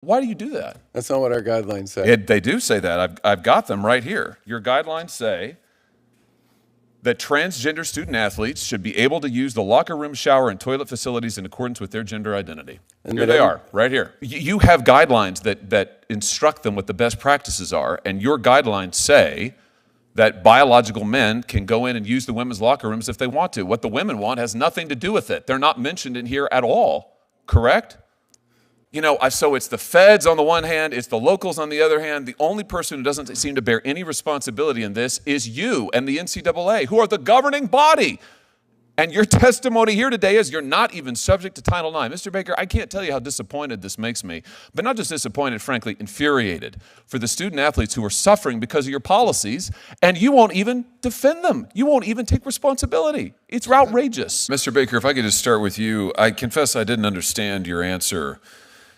Why do you do that? That's not what our guidelines say. They do say that. I've got them right here. Your guidelines say that transgender student athletes should be able to use the locker room, shower, and toilet facilities in accordance with their gender identity. And here they are, right here. You have guidelines that instruct them what the best practices are, and your guidelines say that biological men can go in and use the women's locker rooms if they want to. What the women want has nothing to do with it. They're not mentioned in here at all, correct? You know, so it's the feds on the one hand, it's the locals on the other hand. The only person who doesn't seem to bear any responsibility in this is you and the NCAA, who are the governing body. And your testimony here today is you're not even subject to Title IX. Mr. Baker, I can't tell you how disappointed this makes me, but not just disappointed, frankly, infuriated for the student athletes who are suffering because of your policies, and you won't even defend them. You won't even take responsibility. It's outrageous. Mr. Baker, if I could just start with you, I confess I didn't understand your answer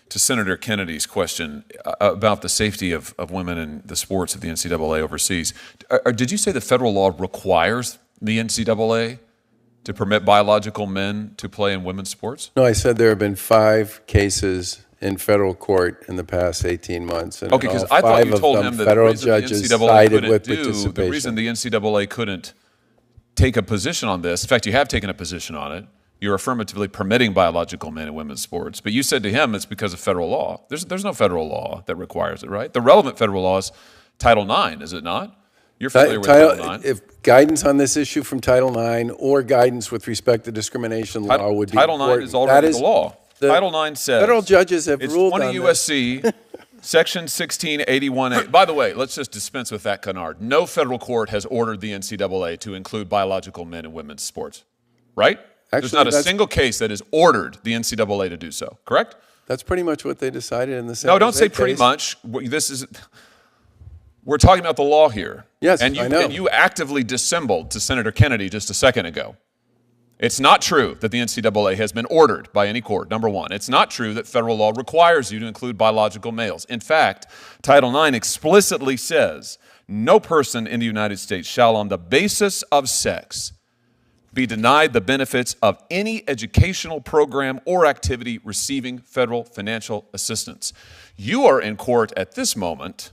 to Senator Kennedy's question about the safety of women in the sports of the NCAA overseas. Did you say the federal law requires the NCAA to permit biological men to play in women's sports? No, I said there have been 5 cases in federal court in the past 18 months. And okay, because I thought you told him that federal judges sided with participation. The reason the NCAA couldn't take a position on this, in fact, you have taken a position on it, you're affirmatively permitting biological men in women's sports. But you said to him it's because of federal law. There's no federal law that requires it, right? The relevant federal law is Title IX, is it not? You're familiar with Title IX. If guidance on this issue from Title IX or guidance with respect to discrimination law would be Title important. IX is already the law. Title IX says federal judges have ruled on it's 20 U.S.C. Section 1681A. By the way, let's just dispense with that canard. No federal court has ordered the NCAA to include biological men in women's sports, right? Actually, there's not a single case that has ordered the NCAA to do so, correct? That's pretty much what they decided in the San No, don't say case. pretty much. We're talking about the law here. Yes, I know. And you actively dissembled to Senator Kennedy just a second ago. It's not true that the NCAA has been ordered by any court, number one. It's not true that federal law requires you to include biological males. In fact, Title IX explicitly says, no person in the United States shall on the basis of sex be denied the benefits of any educational program or activity receiving federal financial assistance. You are in court at this moment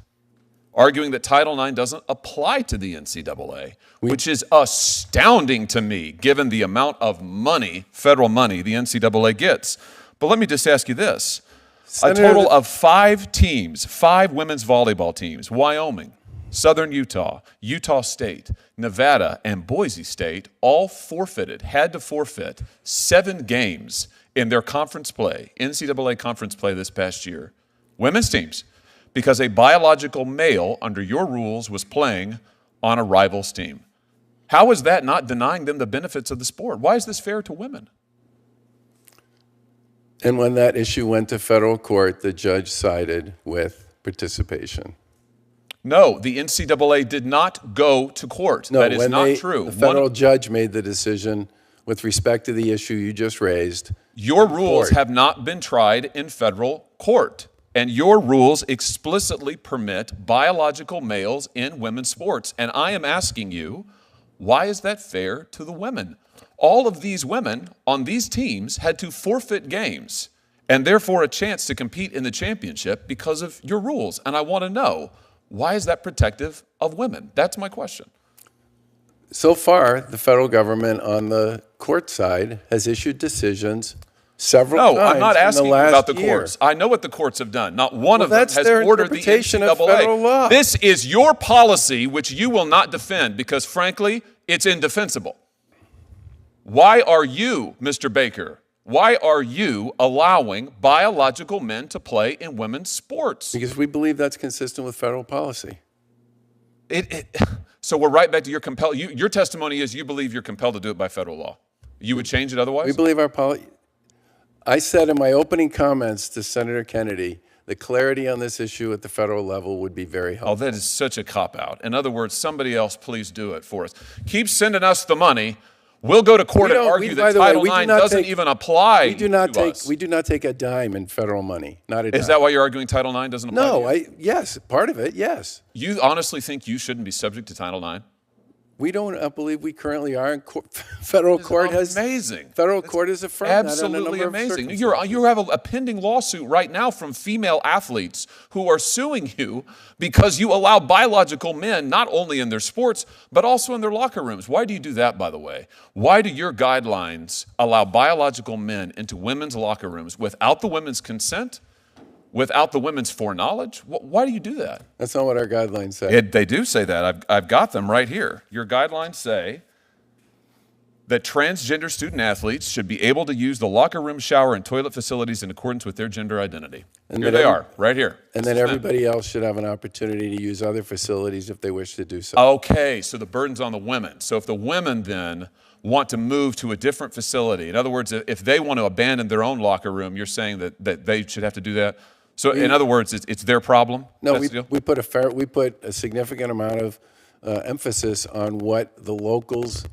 arguing that Title IX doesn't apply to the NCAA, which is astounding to me given the amount of money, federal money, the NCAA gets. But let me just ask you this. Senator, a total of 5 teams, 5 women's volleyball teams, Wyoming, Southern Utah, Utah State, Nevada, and Boise State all had to forfeit 7 games in their conference play, NCAA conference play this past year, women's teams, because a biological male under your rules was playing on a rival's team. How is that not denying them the benefits of the sport? Why is this fair to women? And when that issue went to federal court, the judge sided with participation. No, the NCAA did not go to court. No, that is not true. The federal judge made the decision with respect to the issue you just raised. Your rules have not been tried in federal court, and your rules explicitly permit biological males in women's sports. And I am asking you, why is that fair to the women? All of these women on these teams had to forfeit games and therefore a chance to compete in the championship because of your rules. And I want to know, why is that protective of women? That's my question. So far, the federal government on the court side has issued decisions several times. No, I'm not asking you about the year. courts. I know what the courts have done. Not one of them has their ordered the interpretation NCAA. of federal law. This is your policy, which you will not defend because, frankly, it's indefensible. Why are you, Mr. Baker, why are you allowing biological men to play in women's sports? Because we believe that's consistent with federal policy. So we're right back to your compelled. Your testimony is you believe you're compelled to do it by federal law. You would change it otherwise? We believe our policy. I said in my opening comments to Senator Kennedy, the clarity on this issue at the federal level would be very helpful. Oh, that is such a cop-out. In other words, somebody else please do it for us. Keep sending us the money. We'll go to court and argue that Title IX doesn't even apply to us. We do not take a dime in federal money, not a dime. Is that why you're arguing Title IX doesn't apply to you? Yes, part of it, yes. You honestly think you shouldn't be subject to Title IX? We don't believe we currently are. In federal court has amazing. Federal court has affirmed that on a Absolutely number of amazing. circumstances. You have a pending lawsuit right now from female athletes who are suing you because you allow biological men not only in their sports but also in their locker rooms. Why do you do that, by the way? Why do your guidelines allow biological men into women's locker rooms without the women's consent? Without the women's foreknowledge? Why do you do that? That's not what our guidelines say. They do say that. I've got them right here. Your guidelines say that transgender student athletes should be able to use the locker room, shower, and toilet facilities in accordance with their gender identity. And here they are, right here. And then everybody else should have an opportunity to use other facilities if they wish to do so. Okay, so the burden's on the women. So if the women then want to move to a different facility, in other words, if they want to abandon their own locker room, you're saying that they should have to do that? So in other words, it's their problem? No, we put a significant amount of emphasis on what the locals'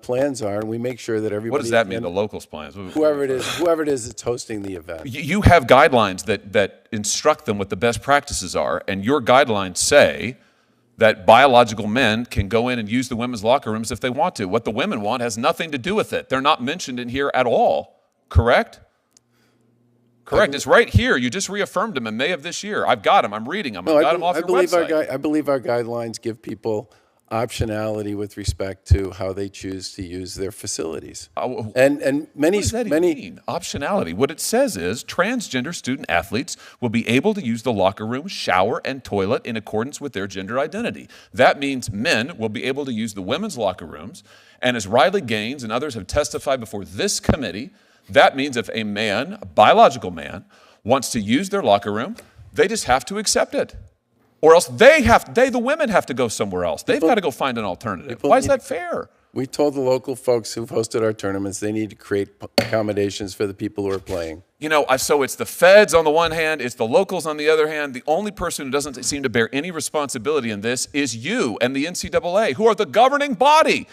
plans are, and we make sure that everybody. What does that mean? The locals' plans? Whoever it is that's hosting the event. You have guidelines that instruct them what the best practices are, and your guidelines say that biological men can go in and use the women's locker rooms if they want to. What the women want has nothing to do with it. They're not mentioned in here at all. Correct? Correct. It's right here. You just reaffirmed them in May of this year. I've got them. I'm reading them. I've got them off your website. I believe our guidelines give people optionality with respect to how they choose to use their facilities. And many, what does that even mean? Optionality. What it says is transgender student athletes will be able to use the locker room, shower, and toilet in accordance with their gender identity. That means men will be able to use the women's locker rooms. And as Riley Gaines and others have testified before this committee, that means if a man, a biological man, wants to use their locker room, they just have to accept it. Or else the women have to go somewhere else. They've got to go find an alternative. Why is that fair? We told the local folks who've hosted our tournaments they need to create accommodations for the people who are playing. You know, so it's the feds on the one hand, it's the locals on the other hand. The only person who doesn't seem to bear any responsibility in this is you and the NCAA, who are the governing body.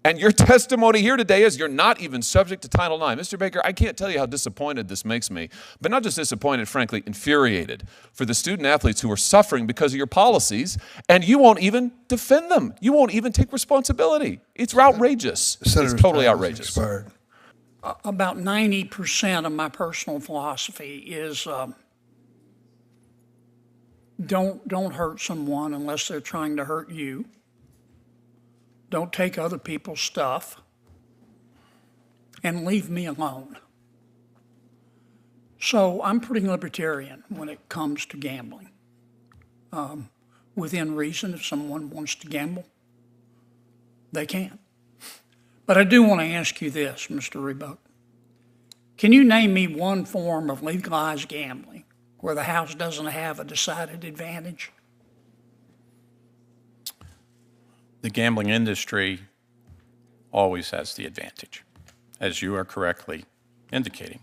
And your testimony here today is you're not even subject to Title IX. Mr. Baker, I can't tell you how disappointed this makes me, but not just disappointed, frankly, infuriated for the student athletes who are suffering because of your policies, and you won't even defend them. You won't even take responsibility. It's outrageous. It's totally outrageous. About 90% of my personal philosophy is don't hurt someone unless they're trying to hurt you. Don't take other people's stuff, and leave me alone. So I'm pretty libertarian when it comes to gambling. Within reason, if someone wants to gamble, they can. But I do want to ask you this, Mr. Rebote. Can you name me one form of legalized gambling where the House doesn't have a decided advantage? The gambling industry always has the advantage, as you are correctly indicating.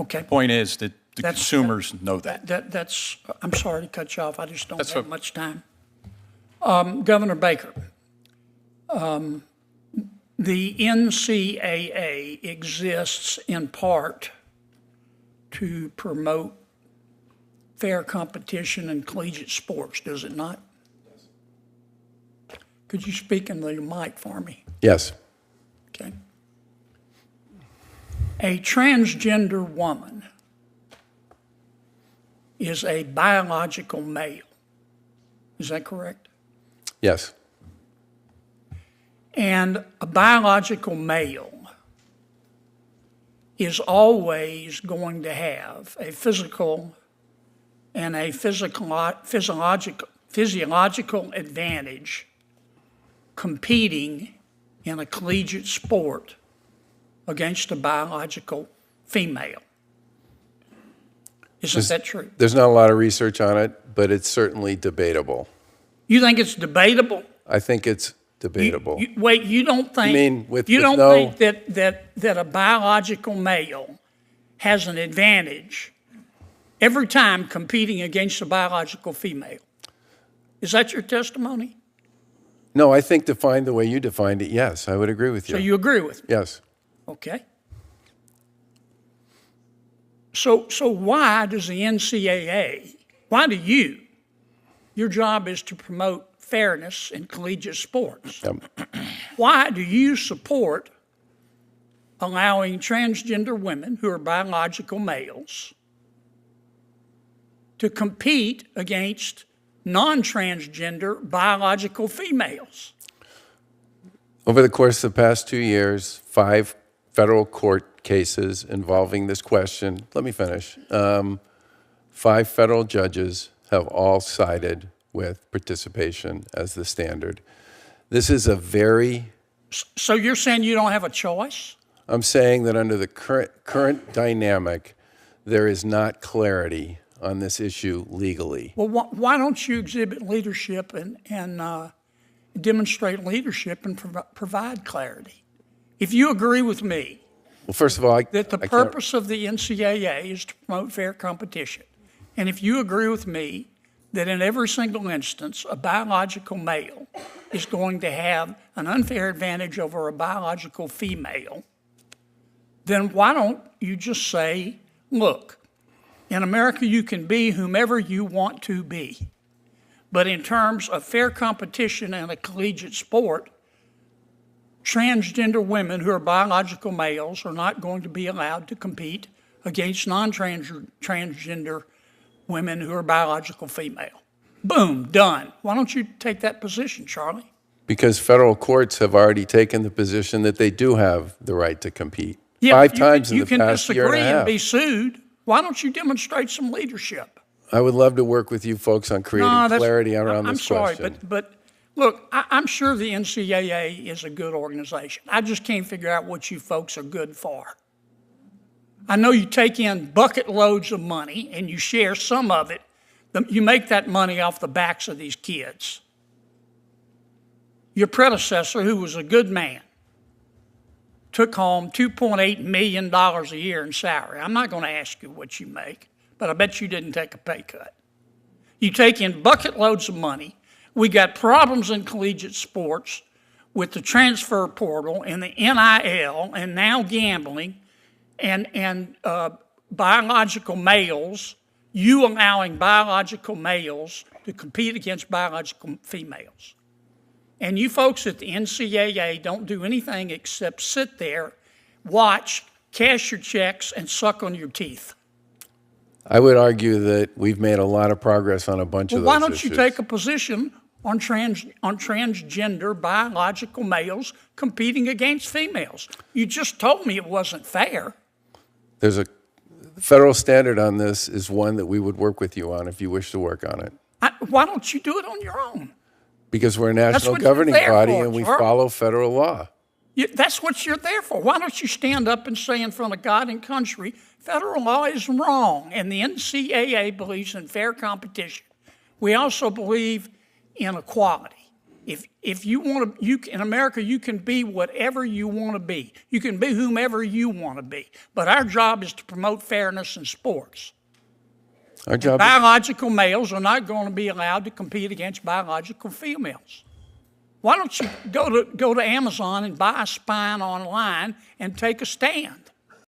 Okay. The point is that the consumers know that. That's. I'm sorry to cut you off. I just don't have much time. Governor Baker, the NCAA exists in part to promote fair competition in collegiate sports, does it not? Could you speak in the mic for me? Yes. Okay. A transgender woman is a biological male. Is that correct? Yes. And a biological male is always going to have a physical and a physiological advantage competing in a collegiate sport against a biological female. Isn't that true? There's not a lot of research on it, but it's certainly debatable. You think it's debatable? I think it's debatable. You don't think? Think that a biological male has an advantage every time competing against a biological female? Is that your testimony? No, I think defined the way you defined it, yes, I would agree with you. So you agree with me? Yes. Okay. So why does the NCAA, why do you, your job is to promote fairness in collegiate sports. Yep. Why do you support allowing transgender women who are biological males to compete against non-transgender biological females? Over the course of the past 2 years, 5 federal court cases involving this question. Let me finish. 5 federal judges have all sided with participation as the standard. This is a very... So you're saying you don't have a choice? I'm saying that under the current dynamic, there is not clarity on this issue legally. Well, why don't you exhibit leadership and demonstrate leadership and provide clarity? If you agree with me Well, first of all, that the purpose of the NCAA is to promote fair competition, and if you agree with me that in every single instance a biological male is going to have an unfair advantage over a biological female, then why don't you just say, look, in America you can be whomever you want to be, but in terms of fair competition in a collegiate sport, transgender women who are biological males are not going to be allowed to compete against non-transgender women who are biological female. Boom, done. Why don't you take that position, Charlie? Because federal courts have already taken the position that they do have the right to compete. Yeah, 5 times in the past year and a You can disagree and half. be sued. Why don't you demonstrate some leadership? I would love to work with you folks on creating clarity around I'm this sorry, question. but look, I'm sure the NCAA is a good organization. I just can't figure out what you folks are good for. I know you take in bucket loads of money and you share some of it. You make that money off the backs of these kids. Your predecessor, who was a good man, took home $2.8 million a year in salary. I'm not going to ask you what you make, but I bet you didn't take a pay cut. You take in bucket loads of money. We got problems in collegiate sports with the transfer portal and the NIL and now gambling and biological males, you allowing biological males to compete against biological females. And you folks at the NCAA don't do anything except sit there, watch, cash your checks, and suck on your teeth. I would argue that we've made a lot of progress on a bunch of those Why don't issues. you take a position on transgender biological males competing against females? You just told me it wasn't fair. There's a federal standard on this is one that we would work with you on if you wish to work on it. Why don't you do it on your own? Because we're a national what you're governing there body for, and we Charlie. follow federal law. That's what you're there for. Why don't you stand up and say in front of God and country, federal law is wrong, and the NCAA believes in fair competition. We also believe in equality. If you want to, in America, you can be whatever you want to be. You can be whomever you want to be. But our job is to promote fairness in sports. Our job is, Biological males are not going to be allowed to compete against biological females. Why don't you go to Amazon and buy a spine online and take a stand?